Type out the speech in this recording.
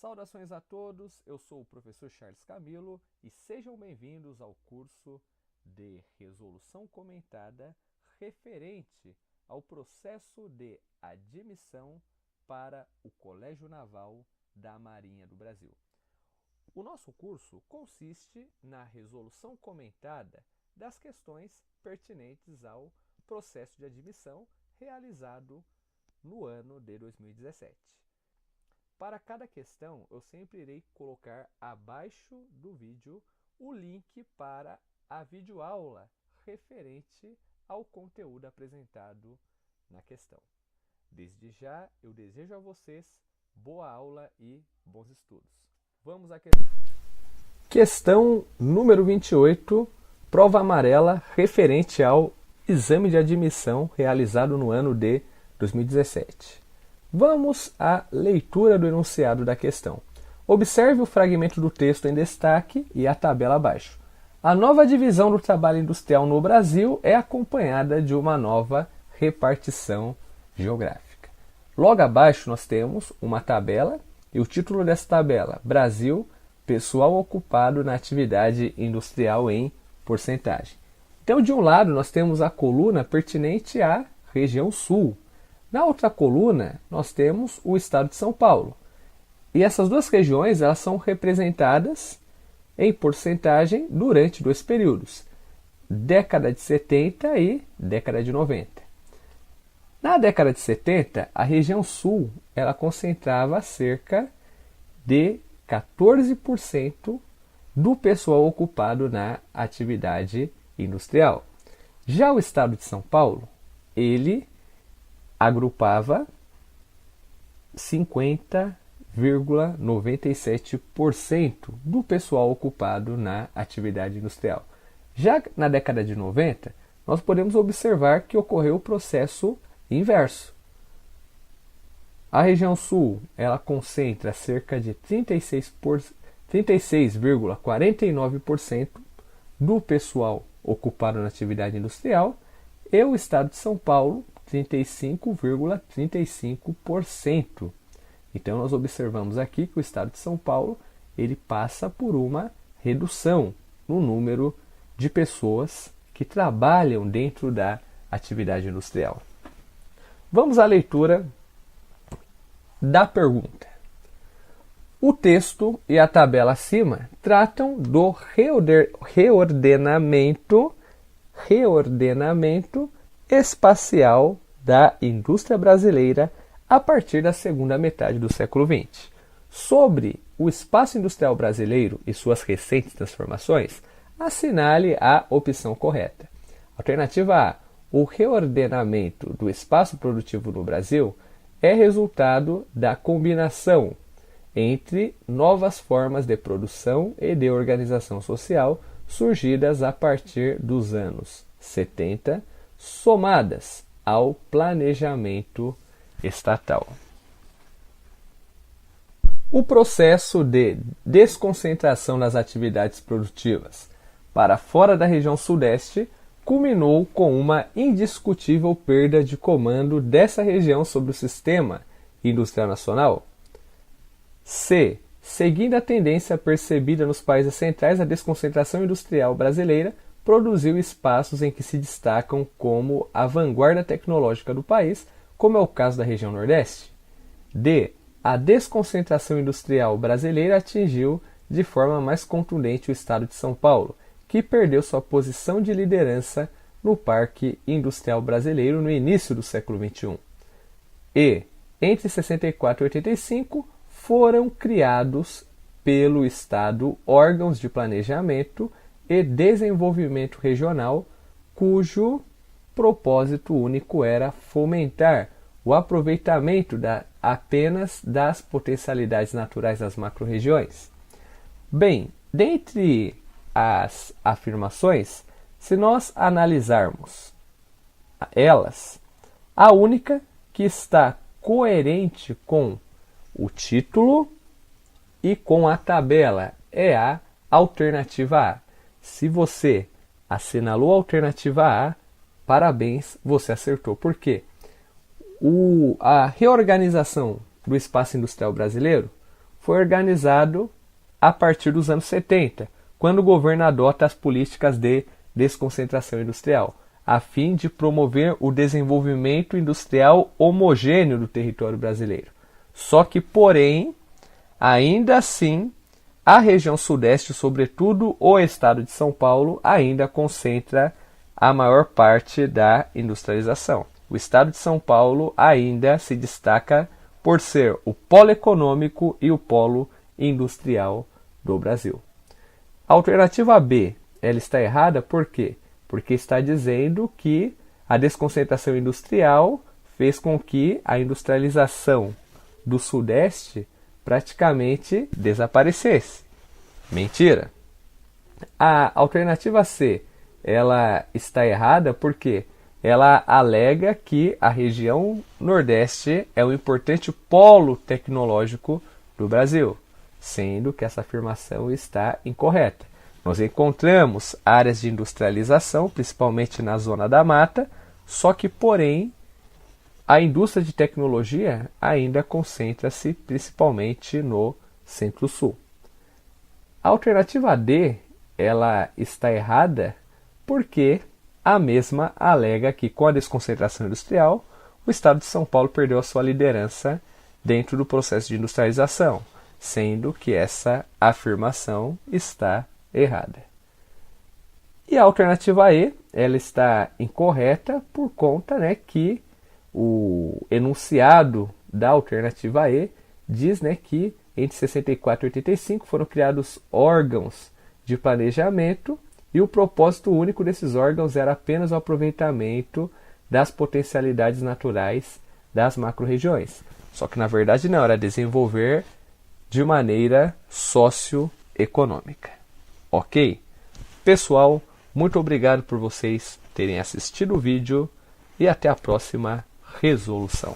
Saudações a todos, eu sou o professor Charles Camilo e sejam bem-vindos ao curso de Resolução Comentada referente ao processo de admissão para o Colégio Naval da Marinha do Brasil. O nosso curso consiste na resolução comentada das questões pertinentes ao processo de admissão realizado no ano de 2017. Para cada questão, eu sempre irei colocar abaixo do vídeo o link para a videoaula referente ao conteúdo apresentado na questão. Desde já, eu desejo a vocês boa aula e bons estudos. Vamos à questão. Questão número 28, prova amarela referente ao exame de admissão realizado no ano de 2017. Vamos à leitura do enunciado da questão. Observe o fragmento do texto em destaque e a tabela abaixo. A nova divisão do trabalho industrial no Brasil é acompanhada de uma nova repartição geográfica. Logo abaixo nós temos uma tabela e o título dessa tabela: Brasil, pessoal ocupado na atividade industrial em porcentagem. Então, de um lado nós temos a coluna pertinente à região sul. Na outra coluna, nós temos o estado de São Paulo. E essas duas regiões elas são representadas em porcentagem durante dois períodos, década de 70 e década de 90. Na década de 70, a região sul ela concentrava cerca de 14% do pessoal ocupado na atividade industrial. Já o estado de São Paulo, ele agrupava 50,97% do pessoal ocupado na atividade industrial. Já na década de 90, nós podemos observar que ocorreu o processo inverso. A região sul ela concentra cerca de 36,49% do pessoal ocupado na atividade industrial e o estado de São Paulo 35,35%. Então nós observamos aqui que o estado de São Paulo ele passa por uma redução no número de pessoas que trabalham dentro da atividade industrial. Vamos à leitura da pergunta. O texto e a tabela acima tratam do reordenamento espacial da indústria brasileira a partir da segunda metade do século XX. Sobre o espaço industrial brasileiro e suas recentes transformações, assinale a opção correta. Alternativa A. O reordenamento do espaço produtivo no Brasil é resultado da combinação entre novas formas de produção e de organização social surgidas a partir dos anos 70, somadas ao planejamento estatal. O processo de desconcentração das atividades produtivas para fora da região sudeste culminou com uma indiscutível perda de comando dessa região sobre o sistema industrial nacional. C. Seguindo a tendência percebida nos países centrais, a desconcentração industrial brasileira produziu espaços em que se destacam como a vanguarda tecnológica do país, como é o caso da região Nordeste. D. A desconcentração industrial brasileira atingiu de forma mais contundente o estado de São Paulo, que perdeu sua posição de liderança no parque industrial brasileiro no início do século XXI. E. Entre 64 e 85, foram criados pelo Estado órgãos de planejamento e desenvolvimento regional, cujo propósito único era fomentar o aproveitamento apenas das potencialidades naturais das macro-regiões. Bem, dentre as afirmações, se nós analisarmos elas, a única que está coerente com o título e com a tabela é a alternativa A. Se você assinalou a alternativa A, parabéns, você acertou. Por quê? A reorganização do espaço industrial brasileiro foi organizado a partir dos anos 70, quando o governo adota as políticas de desconcentração industrial, a fim de promover o desenvolvimento industrial homogêneo do território brasileiro. Só que, porém, ainda assim, a região sudeste, sobretudo o estado de São Paulo, ainda concentra a maior parte da industrialização. O estado de São Paulo ainda se destaca por ser o polo econômico e o polo industrial do Brasil. A alternativa B, ela está errada por quê? Porque está dizendo que a desconcentração industrial fez com que a industrialização do Sudeste praticamente desaparecesse. Mentira! A alternativa C, ela está errada porque ela alega que a região Nordeste é um importante polo tecnológico do Brasil, sendo que essa afirmação está incorreta. Nós encontramos áreas de industrialização, principalmente na zona da mata, só que, porém, a indústria de tecnologia ainda concentra-se principalmente no Centro-Sul. A alternativa D, ela está errada porque a mesma alega que com a desconcentração industrial, o estado de São Paulo perdeu a sua liderança dentro do processo de industrialização, sendo que essa afirmação está errada. E a alternativa E, ela está incorreta por conta que o enunciado da alternativa E diz que entre 64 e 85 foram criados órgãos de planejamento e o propósito único desses órgãos era apenas o aproveitamento das potencialidades naturais das macro-regiões. Só que na verdade não, era desenvolver de maneira socioeconômica. Ok? Pessoal, muito obrigado por vocês terem assistido o vídeo e até a próxima resolução.